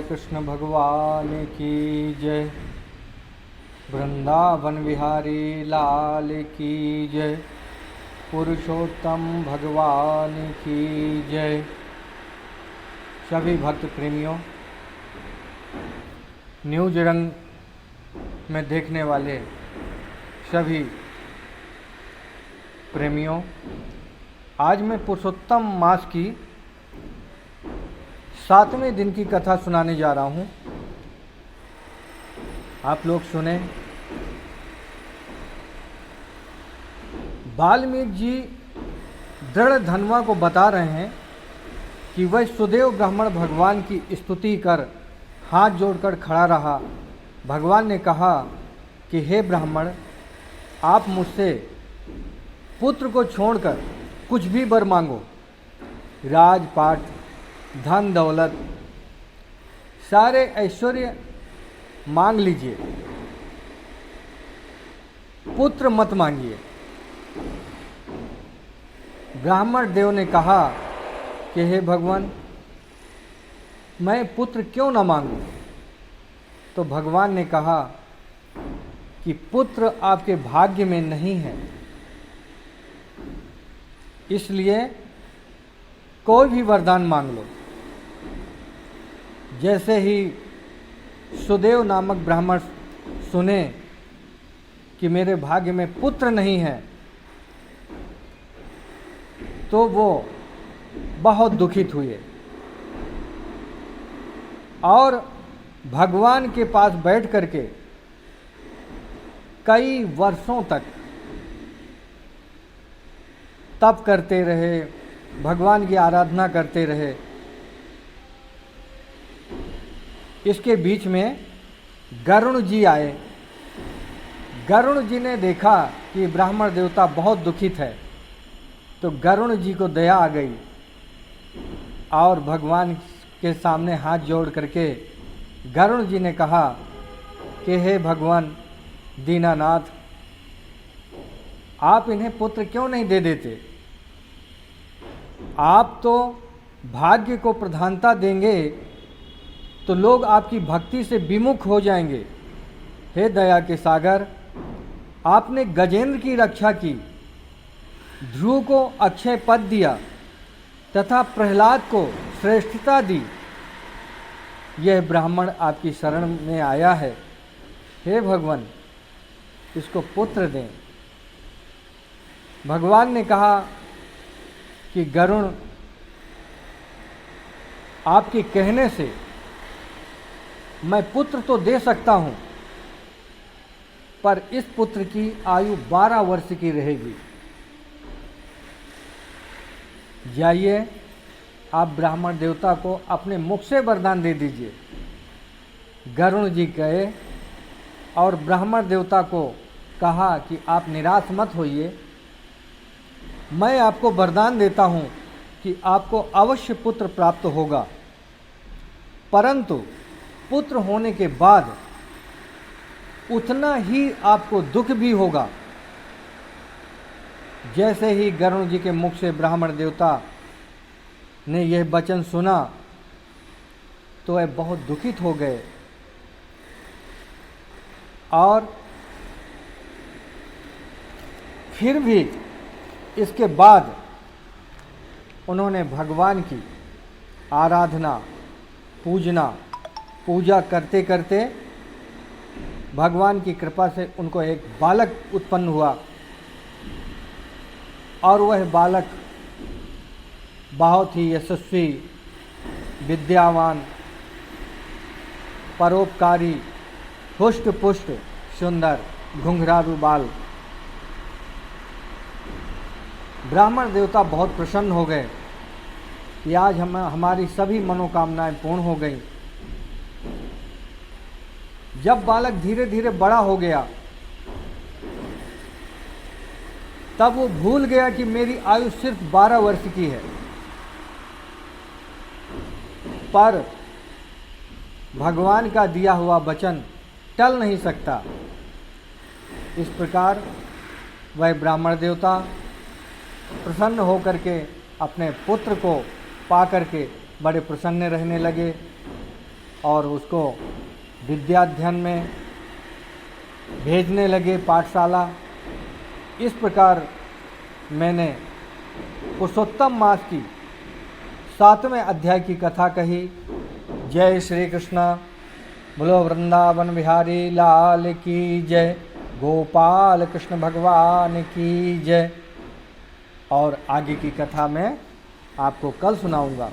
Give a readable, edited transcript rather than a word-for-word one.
कृष्ण भगवान की जय। वृंदावन विहारी लाल की जय। पुरुषोत्तम भगवान की जय। सभी भक्त प्रेमियों, न्यूज रंग में देखने वाले सभी प्रेमियों, आज मैं पुरुषोत्तम मास की 7वें दिन की कथा सुनाने जा रहा हूँ। आप लोग सुने। वाल्मीकि जी दृढ़ धनवा को बता रहे हैं कि वह सुदेव ब्राह्मण भगवान की स्तुति कर हाथ जोड़कर खड़ा रहा। भगवान ने कहा कि हे ब्राह्मण, आप मुझसे पुत्र को छोड़कर कुछ भी वर मांगो, राजपाट, धन दौलत, सारे ऐश्वर्य मांग लीजिए, पुत्र मत मांगिए। ब्राह्मण देव ने कहा कि हे भगवान, मैं पुत्र क्यों न मांगूं? तो भगवान ने कहा कि पुत्र आपके भाग्य में नहीं है, इसलिए कोई भी वरदान मांग लो। जैसे ही सुदेव नामक ब्राह्मण सुने कि मेरे भाग्य में पुत्र नहीं है, तो वो बहुत दुखित हुए और भगवान के पास बैठ करके कई वर्षों तक तप करते रहे, भगवान की आराधना करते रहे। इसके बीच में गरुण जी आए। गरुण जी ने देखा कि ब्राह्मण देवता बहुत दुखित है, तो गरुण जी को दया आ गई और भगवान के सामने हाथ जोड़ करके गरुण जी ने कहा कि हे भगवान दीनानाथ, आप इन्हें पुत्र क्यों नहीं दे देते? आप तो भाग्य को प्रधानता देंगे तो लोग आपकी भक्ति से विमुख हो जाएंगे। हे दया के सागर, आपने गजेंद्र की रक्षा की, ध्रुव को अक्षय पद दिया तथा प्रहलाद को श्रेष्ठता दी। यह ब्राह्मण आपकी शरण में आया है। हे भगवान, इसको पुत्र दें। भगवान ने कहा कि गरुण, आपके कहने से मैं पुत्र तो दे सकता हूँ, पर इस पुत्र की आयु 12 वर्ष की रहेगी। जाइए, आप ब्राह्मण देवता को अपने मुख से वरदान दे दीजिए। गरुण जी गए और ब्राह्मण देवता को कहा कि आप निराश मत होइए, मैं आपको वरदान देता हूँ कि आपको अवश्य पुत्र प्राप्त होगा, परंतु पुत्र होने के बाद उतना ही आपको दुख भी होगा। जैसे ही गरुण जी के मुख से ब्राह्मण देवता ने यह वचन सुना तो वह बहुत दुखित हो गए और फिर भी इसके बाद उन्होंने भगवान की आराधना, पूजा करते करते भगवान की कृपा से उनको एक बालक उत्पन्न हुआ और वह बालक बहुत ही यशस्वी, विद्यावान, परोपकारी, हुष्ट पुष्ट, सुंदर, घुंघरालू बाल। ब्राह्मण देवता बहुत प्रसन्न हो गए कि आज हमारी सभी मनोकामनाएं पूर्ण हो गईं। जब बालक धीरे धीरे बड़ा हो गया, तब वो भूल गया कि मेरी आयु सिर्फ 12 वर्ष की है, पर भगवान का दिया हुआ वचन टल नहीं सकता। इस प्रकार वह ब्राह्मण देवता प्रसन्न होकर के अपने पुत्र को पा करके बड़े प्रसन्न रहने लगे। और उसको विद्याध्ययन में भेजने लगे पाठशाला। इस प्रकार मैंने पुरुषोत्तम मास की 7वें अध्याय की कथा कही। जय श्री कृष्ण। बोलो वृंदावन बिहारी लाल की जय। गोपाल कृष्ण भगवान की जय। और आगे की कथा मैं आपको कल सुनाऊंगा।